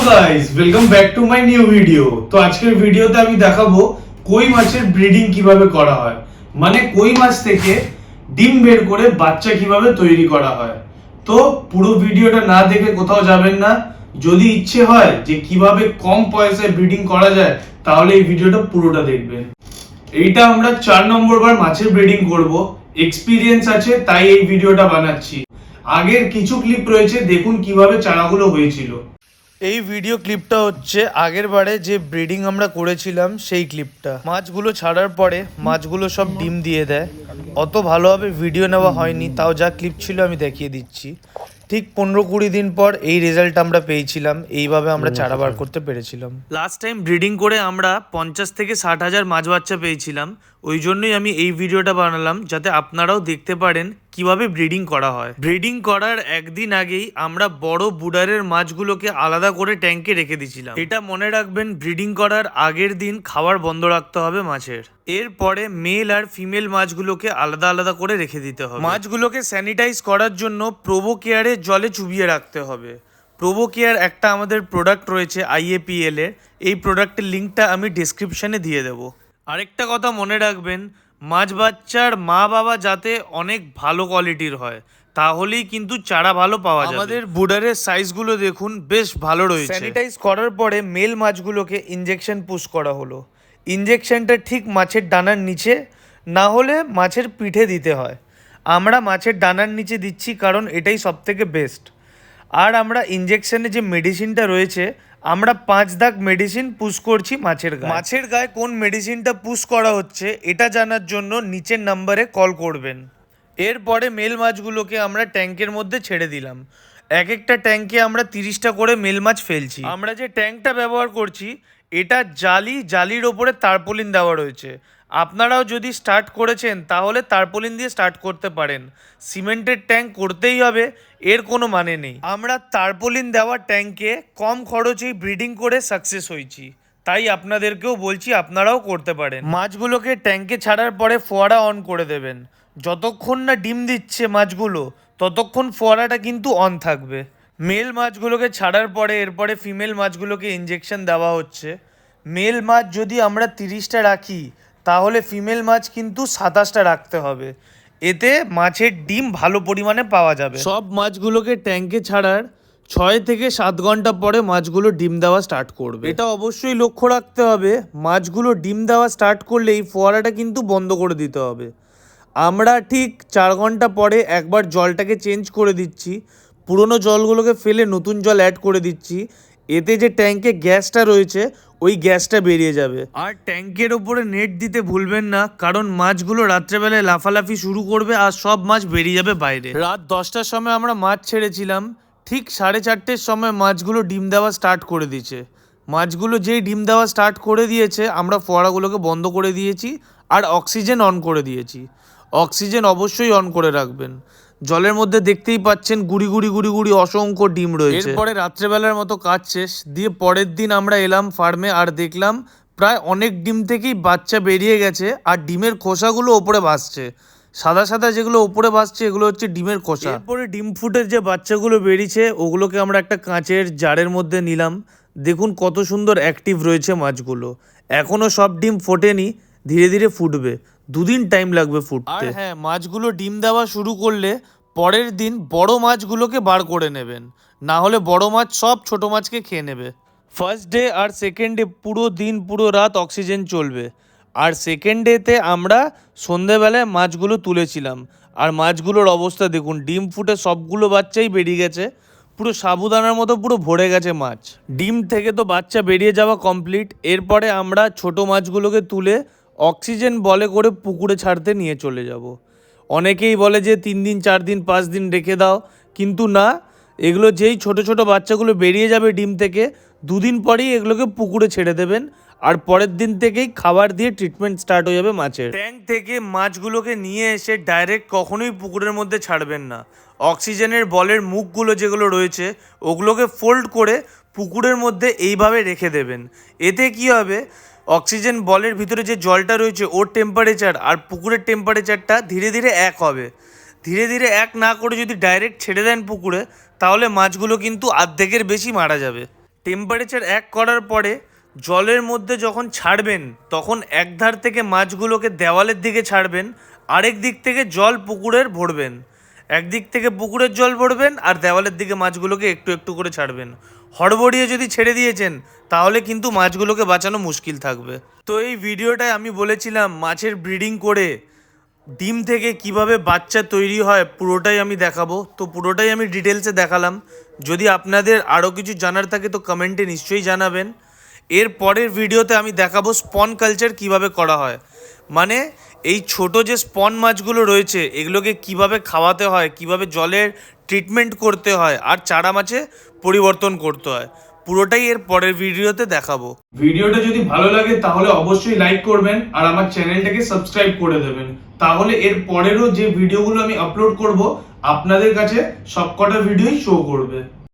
Guys, welcome back to my new video. তো আজকের ভিডিওতে আমি দেখাবো কই মাছের ব্রিডিং কিভাবে করা হয়, মানে কই মাছ থেকে ডিম বের করে বাচ্চা কিভাবে তৈরি করা হয়। তো পুরো ভিডিওটা না দেখে কোথাও যাবেন না। যদি ইচ্ছে হয় যে কিভাবে কম পয়সায় ব্রিডিং করা যায়, তাহলে এই ভিডিওটা পুরোটা দেখবেন। এইটা আমরা 4 নম্বর বার মাছের ব্রিডিং করব। এক্সপিরিয়েন্স আছে তাই এই ভিডিওটা বানাচ্ছি। আগের কিছু ক্লিপ রয়েছে, দেখুন কিভাবে চারাগুলো হয়েছিল। এই ভিডিও ক্লিপটা হচ্ছে আগের বারে যে ব্রিডিং আমরা করেছিলাম সেই ক্লিপটা। মাছগুলো ছাড়ার পরে মাছগুলো সব ডিম দিয়ে দেয়। অত ভালোভাবে ভিডিও নেওয়া হয়নি, তাও যা ক্লিপ ছিল আমি দেখিয়ে দিচ্ছি। ঠিক 15-20 দিন পর এই রেজাল্ট আমরা পেয়েছিলাম। এইভাবে আমরা চারা বার করতে পেরেছিলাম। লাস্ট টাইম ব্রিডিং করে আমরা 50 থেকে 60 হাজার মাছ বাচ্চা পেয়েছিলাম। ওই জন্যই আমি এই ভিডিওটা বানালাম, যাতে আপনারাও দেখতে পারেন কিভাবে ব্রিডিং করা হয়। ব্রিডিং করার একদিন আগেই আমরা বড় বুডারের মাছগুলোকে আলাদা করে ট্যাঙ্কে রেখে দিয়েছিলাম। এটা মনে রাখবেন, ব্রিডিং করার আগের দিন খাবার বন্ধ রাখতে হবে মাছের। এরপরে মেল আর ফিমেল মাছগুলোকে আলাদা আলাদা করে রেখে দিতে হবে। মাছগুলোকে স্যানিটাইজ করার জন্য প্রোভো কেয়ারের জলে চুবিয়ে রাখতে হবে। প্রোভো কেয়ার একটা আমাদের প্রোডাক্ট রয়েছে IAPL এর। এই প্রোডাক্টের লিঙ্কটা আমি ডিসক্রিপশনে দিয়ে দেবো। আরেকটা কথা মনে রাখবেন, মাছ বাচ্চার মা বাবা যাতে অনেক ভালো কোয়ালিটির হয়, তাহলেই কিন্তু চারা ভালো পাওয়া যাবে। আমাদের বুডারের সাইজগুলো দেখুন, বেশ ভালো রয়েছে। স্যানিটাইজ করার পরে মেল মাছগুলোকে ইনজেকশন পুশ করা হলো। ইনজেকশনটা ঠিক মাছের ডানার নিচে, না হলে মাছের পিঠে দিতে হয়। আমরা মাছের ডানার নিচে দিচ্ছি, কারণ এটাই সবথেকে বেস্ট। আর আমরা ইনজেকশনে যে মেডিসিনটা রয়েছে, আমরা 5 দাগ মেডিসিন পুশ করছি মাছের গায়ে। মাছের গায়ে কোন মেডিসিনটা পুশ করা হচ্ছে এটা জানার জন্য নিচের নাম্বারে কল করবেন। এরপরে মেল মাছগুলোকে আমরা ট্যাঙ্কের মধ্যে ছেড়ে দিলাম। এক একটা ট্যাঙ্কে আমরা 30টা করে মেল মাছ ফেলছি। আমরা যে ট্যাঙ্কটা ব্যবহার করছি, এটা জালির ওপরে তারপলিন দেওয়া রয়েছে। আপনারাও যদি স্টার্ট করেছেন তাহলে তারপলিন দিয়ে স্টার্ট করতে পারেন। সিমেন্টের ট্যাঙ্ক করতেই হবে এর কোনো মানে নেই। আমরা তারপলিন দেওয়া ট্যাঙ্কে কম খরচেই ব্রিডিং করে সাকসেস হয়েছি, তাই আপনাদেরকেও বলছি আপনারাও করতে পারেন। মাছগুলোকে ট্যাঙ্কে ছাড়ার পরে ফোয়ারা অন করে দেবেন। যতক্ষণ না ডিম দিচ্ছে মাছগুলো, ততক্ষণ ফোয়ারাটা কিন্তু অন থাকবে। মেল মাছগুলোকে ছাড়ার পরে এরপরে ফিমেল মাছগুলোকে ইনজেকশন দেওয়া হচ্ছে। মেল মাছ যদি আমরা 30টা রাখি, তাহলে ফিমেল মাছ কিন্তু 27টা রাখতে হবে। এতে মাছের ডিম ভালো পরিমাণে পাওয়া যাবে। সব মাছগুলোকে ট্যাঙ্কে ছাড়ার 6 থেকে 7 ঘন্টা পরে মাছগুলো ডিম দেওয়া স্টার্ট করবে। এটা অবশ্যই লক্ষ্য রাখতে হবে, মাছগুলো ডিম দেওয়া স্টার্ট করলেই ফোয়ারাটা কিন্তু বন্ধ করে দিতে হবে। আমরা ঠিক 4 ঘন্টা পরে একবার জলটাকে চেঞ্জ করে দিচ্ছি। পুরনো জলগুলোকে ফেলে নতুন জল অ্যাড করে দিচ্ছি। এতে যে ট্যাঙ্কে গ্যাসটা রয়েছে, ওই গ্যাসটা বেরিয়ে যাবে। আর ট্যাঙ্কের ওপরে নেট দিতে ভুলবেন না, কারণ মাছগুলো রাত্রেবেলায় লাফালাফি শুরু করবে আর সব মাছ বেরিয়ে যাবে বাইরে। রাত 10টার সময় আমরা মাছ ছেড়েছিলাম, ঠিক 4:30টের সময় মাছগুলো ডিম দেওয়া স্টার্ট করে দিয়েছে। মাছগুলো যেই ডিম দেওয়া স্টার্ট করে দিয়েছে, আমরা ফোয়ারাগুলোকে বন্ধ করে দিয়েছি আর অক্সিজেন অন করে দিয়েছি। অক্সিজেন অবশ্যই অন করে রাখবেন। জলের মধ্যে দেখতেই পাচ্ছেন গুড়ি গুড়ি অসংখ্য ডিম রয়েছে। এরপরে রাত্রেবেলার মতো কাজ শেষ দিয়ে পরের দিন আমরা এলাম ফার্মে, আর দেখলাম প্রায় অনেক ডিম থেকেই বাচ্চা বেরিয়ে গেছে আর ডিমের খোসাগুলো ওপরে ভাসছে। সাদা সাদা যেগুলো ওপরে ভাসছে, এগুলো হচ্ছে ডিমের খোসা। এরপরে ডিম ফুটের যে বাচ্চাগুলো বেরিয়েছে, ওগুলোকে আমরা একটা কাঁচের জারের মধ্যে নিলাম। দেখুন কত সুন্দর অ্যাক্টিভ রয়েছে মাছগুলো। এখনও সব ডিম ফোটেনি, ধীরে ধীরে ফুটবে। 2 দিন টাইম লাগবে ফুটতে। আর হ্যাঁ, মাছগুলো ডিম দেওয়া শুরু করলে পরের দিন বড় মাছগুলোকে বার করে নেবেন, না হলে বড় মাছ সব ছোট মাছকে খেয়ে নেবে। ফার্স্ট ডে আর সেকেন্ড ডে পুরো দিন পুরো রাত অক্সিজেন চলবে। আর সেকেন্ড ডেতে আমরা সন্ধেবেলায় মাছগুলো তুলেছিলাম, আর মাছগুলোর অবস্থা দেখুন, ডিম ফুটে সবগুলো বাচ্চাই বেরিয়ে গেছে। পুরো সাবুদানার মতো পুরো ভরে গেছে মাছ। ডিম থেকে তো বাচ্চা বেরিয়ে যাওয়া কমপ্লিট। এরপরে আমরা ছোট মাছগুলোকে তুলে অক্সিজেন বলে করে পুকুরে ছাড়তে নিয়ে চলে যাব। অনেকেই বলে যে 3 দিন 4 দিন 5 দিন রেখে দাও, কিন্তু না, এগুলো যেই ছোট ছোট বাচ্চাগুলো বেরিয়ে যাবে ডিম থেকে, 2 দিন পরেই এগুলোকে পুকুরে ছেড়ে দেবেন। আর পরের দিন থেকেই খাবার দিয়ে ট্রিটমেন্ট স্টার্ট হয়ে যাবে মাছের। ট্যাঙ্ক থেকে মাছগুলোকে নিয়ে এসে ডাইরেক্ট কখনোই পুকুরের মধ্যে ছাড়বেন না। অক্সিজেনের বলের মুখগুলো যেগুলো রয়েছে, ওগুলোকে ফোল্ড করে পুকুরের মধ্যে এইভাবে রেখে দেবেন। এতে কি হবে, অক্সিজেন বলের ভিতরে যে জলটা রয়েছে ওর টেম্পারেচার আর পুকুরের টেম্পারেচারটা ধীরে ধীরে এক হবে। ধীরে ধীরে এক না করে যদি ডাইরেক্ট ছেড়ে দেন পুকুরে, তাহলে মাছগুলো কিন্তু অর্ধেকের বেশি মারা যাবে। টেম্পারেচার 1 করার পরে জলের মধ্যে যখন ছাড়বেন তখন এক ধার থেকে মাছগুলোকে দেওয়ালের দিকে ছাড়বেন, আরেক দিক থেকে জল পুকুরের ভরবেন। একদিক থেকে পুকুরের জল ভরবেন আর দেওয়ালের দিকে মাছগুলোকে একটু একটু করে ছাড়বেন। হড়বড়িয়ে যদি ছেড়ে দিয়েছেন তাহলে কিন্তু মাছগুলোকে বাঁচানো মুশকিল থাকবে। তো এই ভিডিওটায় আমি বলেছিলাম মাছের ব্রিডিং করে ডিম থেকে কিভাবে বাচ্চা তৈরি হয় পুরোটাই আমি দেখাবো। তো পুরোটাই আমি ডিটেলসে দেখালাম। যদি আপনাদের আরও কিছু জানার থাকে তো কমেন্টে নিশ্চয়ই জানাবেন। এর পরের ভিডিওতে আমি দেখাবো স্পন কালচার কিভাবে করা হয়, মানে এই ছোট যে স্পন মাছগুলো রয়েছে এগুলোকে কিভাবে খাওয়াতে হয়, কিভাবে জলের ট্রিটমেন্ট করতে হয় আর চারা মাছে পরিবর্তন করতে হয়, পুরোটাই এর পরের ভিডিওতে দেখাবো। ভিডিওটা যদি ভালো লাগে তাহলে অবশ্যই লাইক করবেন আর আমার চ্যানেলটাকে সাবস্ক্রাইব করে দেবেন। তাহলে এর পরেরও যে ভিডিওগুলো আমি আপলোড করব আপনাদের কাছে সবকটা ভিডিওই শো করবে।